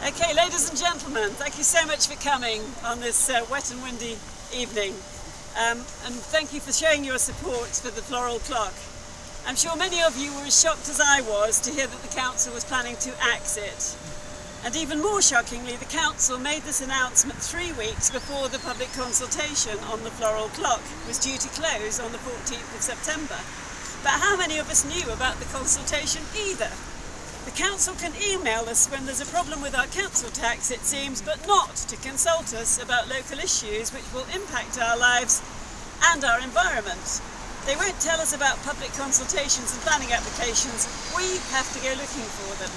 Okay, ladies and gentlemen, thank you so much for coming on this wet and windy evening. And thank you for showing your support for the Floral Clock. I'm sure many of you were as shocked as I was to hear that the council was planning to axe it. And even more shockingly, the council made this announcement 3 weeks before the public consultation on the Floral Clock was due to close on the 14th of September. But how many of us knew about the consultation either? The council can email us when there's a problem with our council tax, it seems, but not to consult us about local issues which will impact our lives and our environment. They won't tell us about public consultations and planning applications. We have to go looking for them.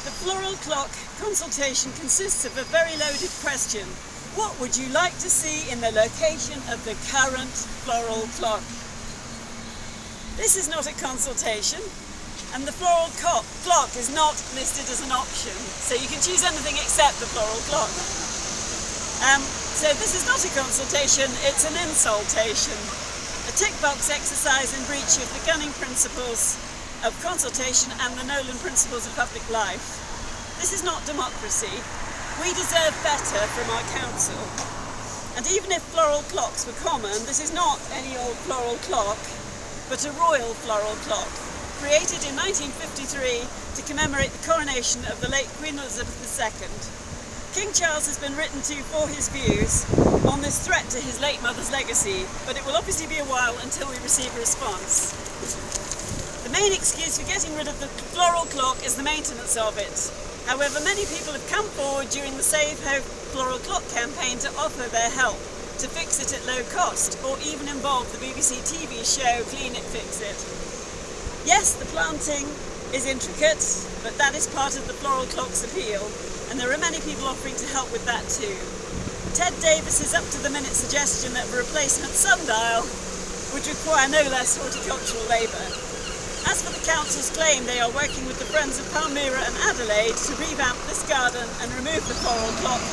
The Floral Clock consultation consists of a very loaded question. What would you like to see in the location of the current Floral Clock? This is not a consultation. And the Floral Clock is not listed as an option, so you can choose anything except the Floral Clock. So this is not a consultation, it's an insultation. A tick box exercise in breach of the gunning principles of consultation and the Nolan principles of public life. This is not democracy. We deserve better from our council. And even if floral clocks were common, this is not any old floral clock, but a royal floral clock, created in 1953 to commemorate the coronation of the late Queen Elizabeth II. King Charles has been written to for his views on this threat to his late mother's legacy, but it will obviously be a while until we receive a response. The main excuse for getting rid of the floral clock is the maintenance of it. However, many people have come forward during the Save Hove Floral Clock campaign to offer their help to fix it at low cost, or even involve the BBC TV show Clean It, Fix It. Yes, the planting is intricate, but that is part of the Floral Clock's appeal, and there are many people offering to help with that too. Ted Davis's up-to-the-minute suggestion that a replacement sundial would require no less horticultural labour. As for the council's claim they are working with the Friends of Palmyra and Adelaide to revamp this garden and remove the Floral Clock,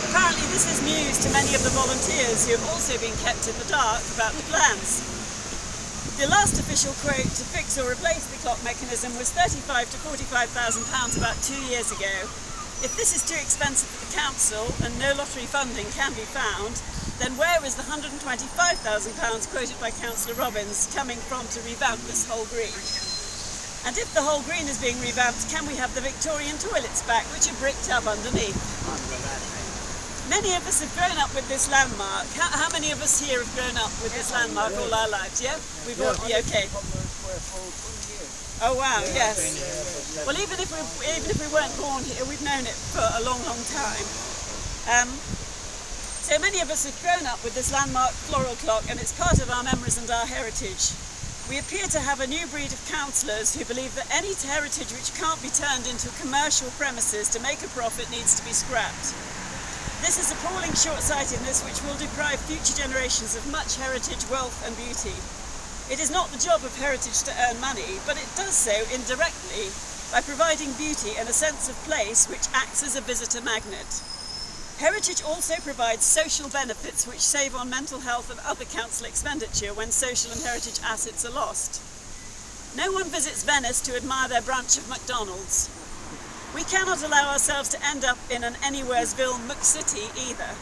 apparently this is news to many of the volunteers who have also been kept in the dark about the plans. The last official quote to fix or replace the clock mechanism was £35,000 to £45,000 about 2 years ago. If this is too expensive for the council and no lottery funding can be found, then where is the £125,000 quoted by Councillor Robbins coming from to revamp this whole green? And if the whole green is being revamped, can we have the Victorian toilets back, which are bricked up underneath? Many of us have grown up with this landmark. How many of us here have grown up with this landmark all our lives? Yeah? We've all, yeah, okay. Oh wow, yes. Well, even if we weren't born here, we've known it for a long, long time. So many of us have grown up with this landmark floral clock, and it's part of our memories and our heritage. We appear to have a new breed of councillors who believe that any heritage which can't be turned into commercial premises to make a profit needs to be scrapped. This is appalling short-sightedness which will deprive future generations of much heritage, wealth and beauty. It is not the job of heritage to earn money, but it does so indirectly by providing beauty and a sense of place which acts as a visitor magnet. Heritage also provides social benefits which save on mental health and other council expenditure when social and heritage assets are lost. No one visits Venice to admire their branch of McDonald's. We cannot allow ourselves to end up in an anywheresville McCity either.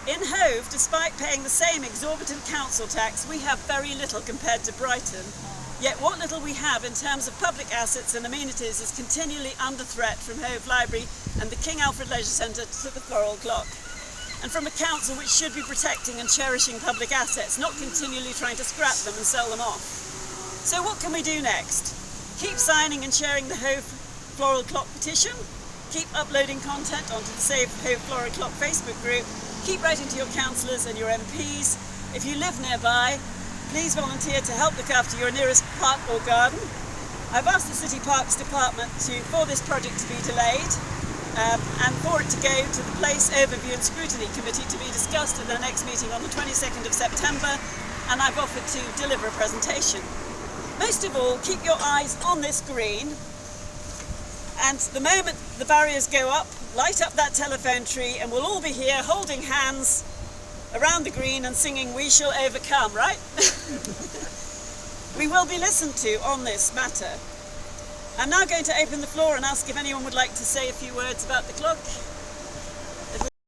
In Hove, despite paying the same exorbitant council tax, we have very little compared to Brighton. Yet what little we have in terms of public assets and amenities is continually under threat from Hove Library and the King Alfred Leisure Centre to the Floral Clock. And from a council which should be protecting and cherishing public assets, not continually trying to scrap them and sell them off. So what can we do next? Keep signing and sharing the Hove Floral Clock petition, keep uploading content onto the Save Hove Floral Clock Facebook group, keep writing to your councillors and your MPs. If you live nearby, please volunteer to help look after your nearest park or garden. I've asked the City Parks Department for this project to be delayed and for it to go to the Place Overview and Scrutiny Committee to be discussed at their next meeting on the 22nd of September, and I've offered to deliver a presentation. Most of all, keep your eyes on this green. And the moment the barriers go up, light up that telephone tree and we'll all be here holding hands around the green and singing "We Shall Overcome," right? We will be listened to on this matter. I'm now going to open the floor and ask if anyone would like to say a few words about the clock.